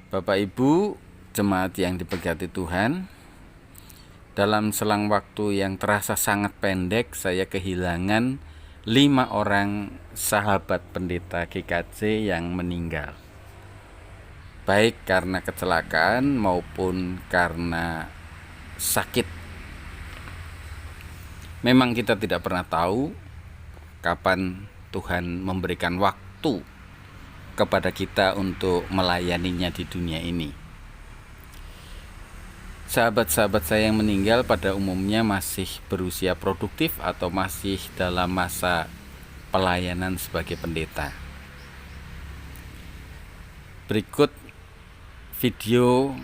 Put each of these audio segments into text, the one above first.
Bapak Ibu, jemaat yang diberkati Tuhan, dalam selang waktu yang terasa sangat pendek, saya kehilangan 5 orang sahabat pendeta GKJ yang meninggal. Baik karena kecelakaan maupun karena sakit. Memang kita tidak pernah tahu kapan Tuhan memberikan waktu kepada kita untuk melayaninya di dunia ini. Sahabat-sahabat saya yang meninggal pada umumnya masih berusia produktif atau masih dalam masa pelayanan sebagai pendeta. Berikut video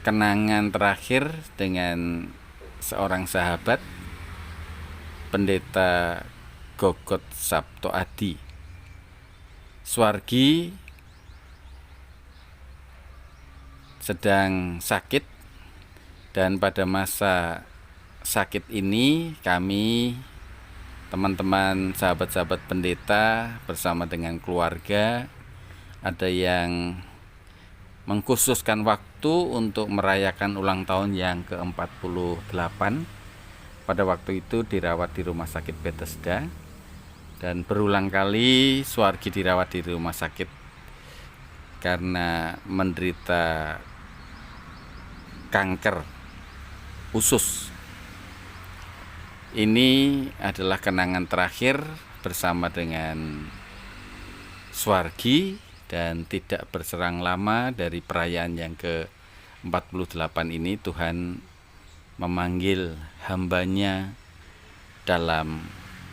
kenangan terakhir dengan seorang sahabat, Pendeta Gogot Sabto Adi. Swargi sedang sakit, dan pada masa sakit ini kami, teman-teman sahabat-sahabat pendeta bersama dengan keluarga, ada yang mengkhususkan waktu untuk merayakan ulang tahun yang ke-48. Pada waktu itu dirawat di Rumah Sakit Bethesda, dan berulang kali Swargi dirawat di rumah sakit karena menderita kanker usus. Ini adalah kenangan terakhir bersama dengan Swargi, dan tidak berserang lama dari perayaan yang ke-48 ini Tuhan memanggil hambanya dalam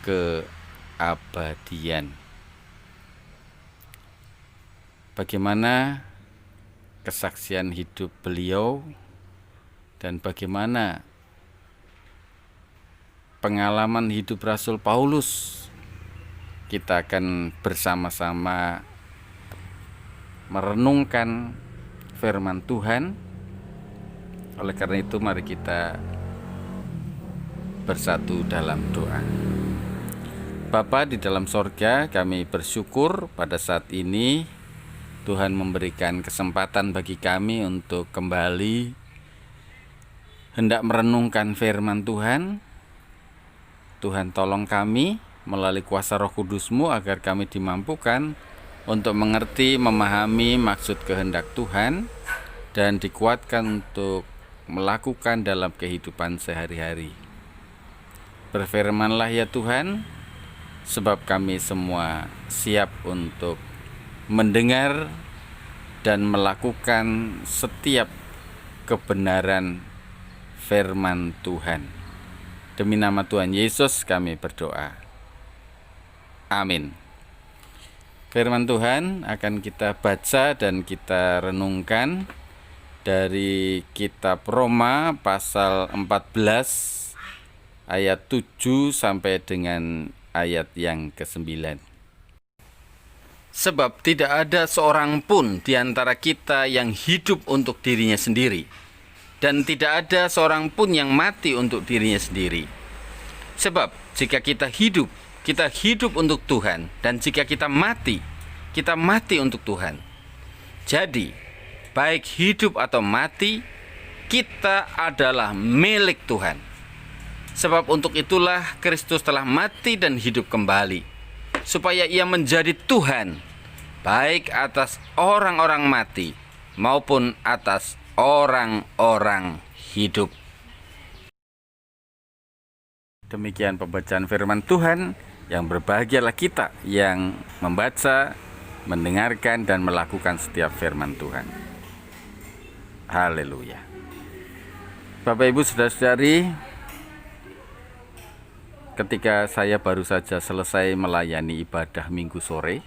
keabadian. Bagaimana kesaksian hidup beliau dan bagaimana pengalaman hidup Rasul Paulus, kita akan bersama-sama merenungkan firman Tuhan. Oleh karena itu mari kita bersatu dalam doa. Bapa di dalam sorga, kami bersyukur pada saat ini Tuhan memberikan kesempatan bagi kami untuk kembali hendak merenungkan firman Tuhan. Tuhan, tolong kami melalui kuasa Roh Kudus-Mu agar kami dimampukan untuk mengerti, memahami maksud kehendak Tuhan, dan dikuatkan untuk melakukan dalam kehidupan sehari-hari. Berfirmanlah ya Tuhan, sebab kami semua siap untuk mendengar dan melakukan setiap kebenaran firman Tuhan. Demi nama Tuhan Yesus kami berdoa. Amin. Firman Tuhan akan kita baca dan kita renungkan dari kitab Roma pasal 14 ayat 7 sampai dengan ayat yang ke-9. Sebab tidak ada seorang pun di antara kita yang hidup untuk dirinya sendiri, dan tidak ada seorang pun yang mati untuk dirinya sendiri. Sebab jika kita hidup untuk Tuhan, dan jika kita mati untuk Tuhan. Jadi, baik hidup atau mati, kita adalah milik Tuhan. Sebab untuk itulah Kristus telah mati dan hidup kembali, supaya Ia menjadi Tuhan, baik atas orang-orang mati maupun atas orang-orang hidup. Demikian pembacaan firman Tuhan. Yang berbahagialah kita yang membaca, mendengarkan, dan melakukan setiap firman Tuhan. Haleluya. Bapak Ibu saudara-saudari, ketika saya baru saja selesai melayani ibadah minggu sore,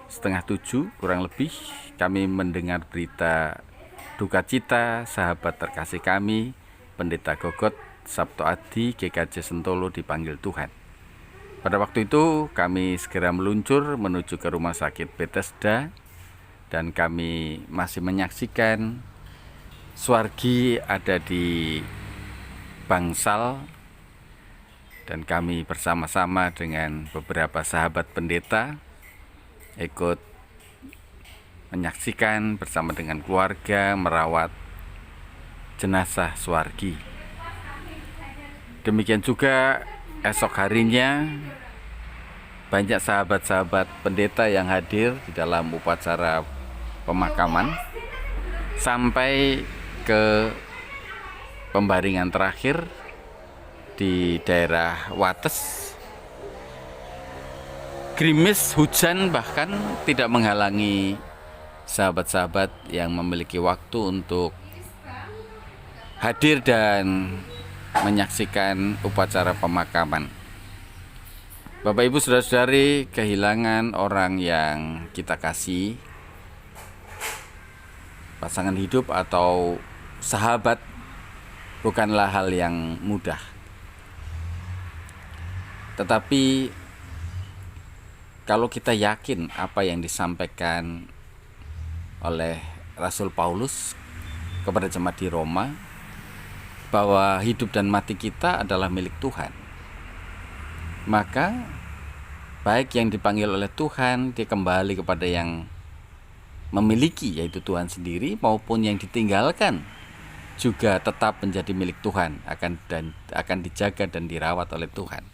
6:30 kurang lebih, kami mendengar berita duka cita sahabat terkasih kami, Pendeta Gogot Sabto Adi GKJ Sentolo, dipanggil Tuhan. Pada waktu itu kami segera meluncur menuju ke Rumah Sakit Bethesda, dan kami masih menyaksikan Swargi ada di bangsal, dan kami bersama-sama dengan beberapa sahabat pendeta ikut menyaksikan bersama dengan keluarga merawat jenazah Suwargi. Demikian juga esok harinya banyak sahabat-sahabat pendeta yang hadir di dalam upacara pemakaman sampai ke pembaringan terakhir di daerah Wates. Gerimis hujan bahkan tidak menghalangi sahabat-sahabat yang memiliki waktu untuk hadir dan menyaksikan upacara pemakaman. Bapak Ibu Saudara-saudari, kehilangan orang yang kita kasih, pasangan hidup atau sahabat, bukanlah hal yang mudah. Tetapi kalau kita yakin apa yang disampaikan oleh Rasul Paulus kepada jemaat di Roma, bahwa hidup dan mati kita adalah milik Tuhan, maka baik yang dipanggil oleh Tuhan dia kembali kepada yang memiliki, yaitu Tuhan sendiri, maupun yang ditinggalkan juga tetap menjadi milik Tuhan, akan dijaga dan dirawat oleh Tuhan,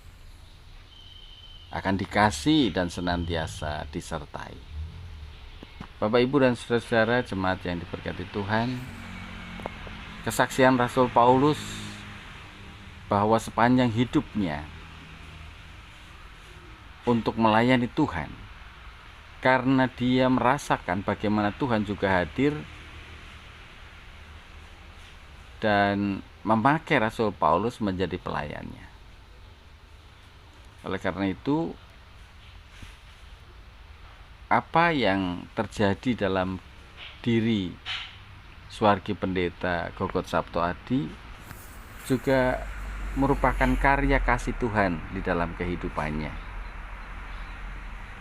akan dikasih dan senantiasa disertai. Bapak Ibu dan saudara-saudara jemaat yang diberkati Tuhan, kesaksian Rasul Paulus bahwa sepanjang hidupnya untuk melayani Tuhan, karena dia merasakan bagaimana Tuhan juga hadir dan memakai Rasul Paulus menjadi pelayannya. Oleh karena itu, apa yang terjadi dalam diri Suwargi Pendeta Gogot Sabto Adi juga merupakan karya kasih Tuhan di dalam kehidupannya.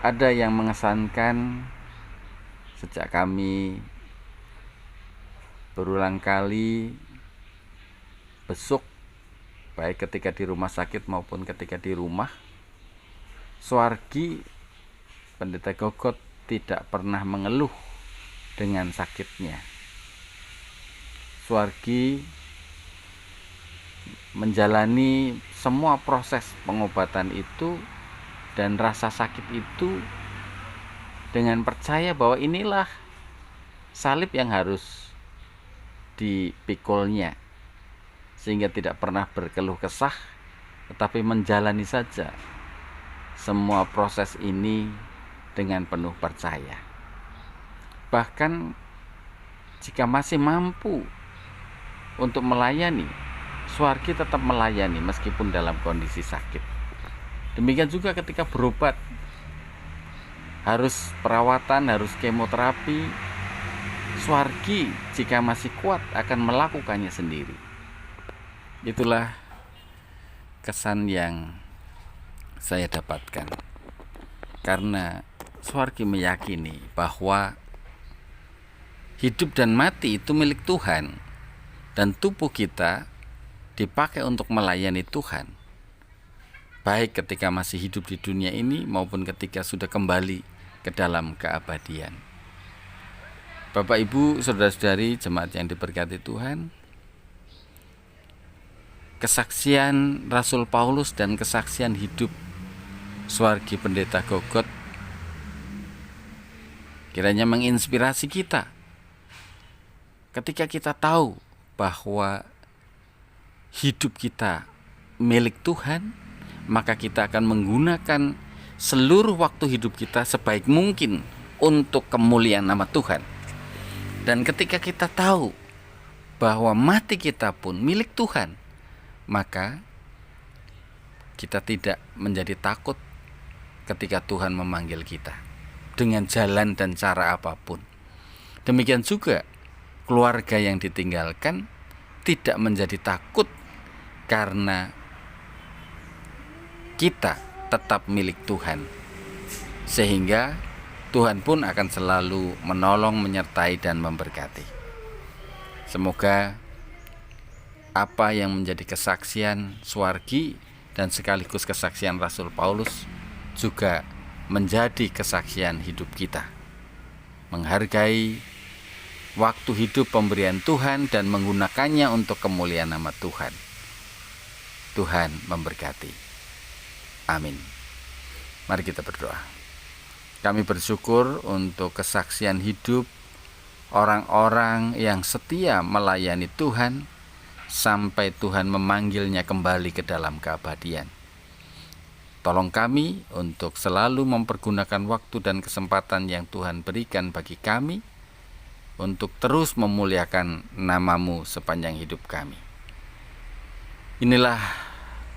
Ada yang mengesankan sejak kami berulang kali besuk, baik ketika di rumah sakit maupun ketika di rumah, Suwargi Pendeta Gogot tidak pernah mengeluh dengan sakitnya. Suwargi menjalani semua proses pengobatan itu dan rasa sakit itu dengan percaya bahwa inilah salib yang harus dipikulnya, sehingga tidak pernah berkeluh kesah, tetapi menjalani saja semua proses ini dengan penuh percaya. Bahkan jika masih mampu untuk melayani, Suwargi tetap melayani meskipun dalam kondisi sakit. Demikian juga ketika berobat, harus perawatan, harus kemoterapi, Suwargi jika masih kuat akan melakukannya sendiri. Itulah kesan yang saya dapatkan, karena Suwargi meyakini bahwa hidup dan mati itu milik Tuhan, dan tubuh kita dipakai untuk melayani Tuhan, baik ketika masih hidup di dunia ini maupun ketika sudah kembali ke dalam keabadian. Bapak Ibu, saudara-saudari jemaat yang diberkati Tuhan, kesaksian Rasul Paulus dan kesaksian hidup Suwargi Pendeta Gogot kiranya menginspirasi kita ketika kita tahu bahwa hidup kita milik Tuhan, maka kita akan menggunakan seluruh waktu hidup kita sebaik mungkin untuk kemuliaan nama Tuhan. Dan ketika kita tahu bahwa mati kita pun milik Tuhan, maka kita tidak menjadi takut ketika Tuhan memanggil kita dengan jalan dan cara apapun. Demikian juga keluarga yang ditinggalkan tidak menjadi takut, karena kita tetap milik Tuhan, sehingga Tuhan pun akan selalu menolong, menyertai, dan memberkati. Semoga apa yang menjadi kesaksian Suwargi dan sekaligus kesaksian Rasul Paulus juga menjadi kesaksian hidup kita. menghargai waktu hidup pemberian Tuhan dan menggunakannya untuk kemuliaan nama Tuhan. Tuhan memberkati. Amin. Mari kita berdoa. Kami bersyukur untuk kesaksian hidup orang-orang yang setia melayani Tuhan sampai Tuhan memanggilnya kembali ke dalam keabadian. Tolong kami untuk selalu mempergunakan waktu dan kesempatan yang Tuhan berikan bagi kami untuk terus memuliakan nama-Mu sepanjang hidup kami. Inilah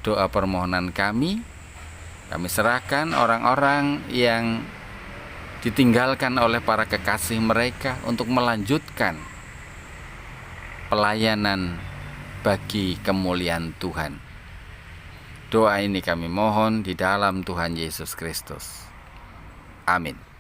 doa permohonan kami. Kami serahkan orang-orang yang ditinggalkan oleh para kekasih mereka untuk melanjutkan pelayanan bagi kemuliaan Tuhan. Doa ini kami mohon di dalam Tuhan Yesus Kristus. Amin.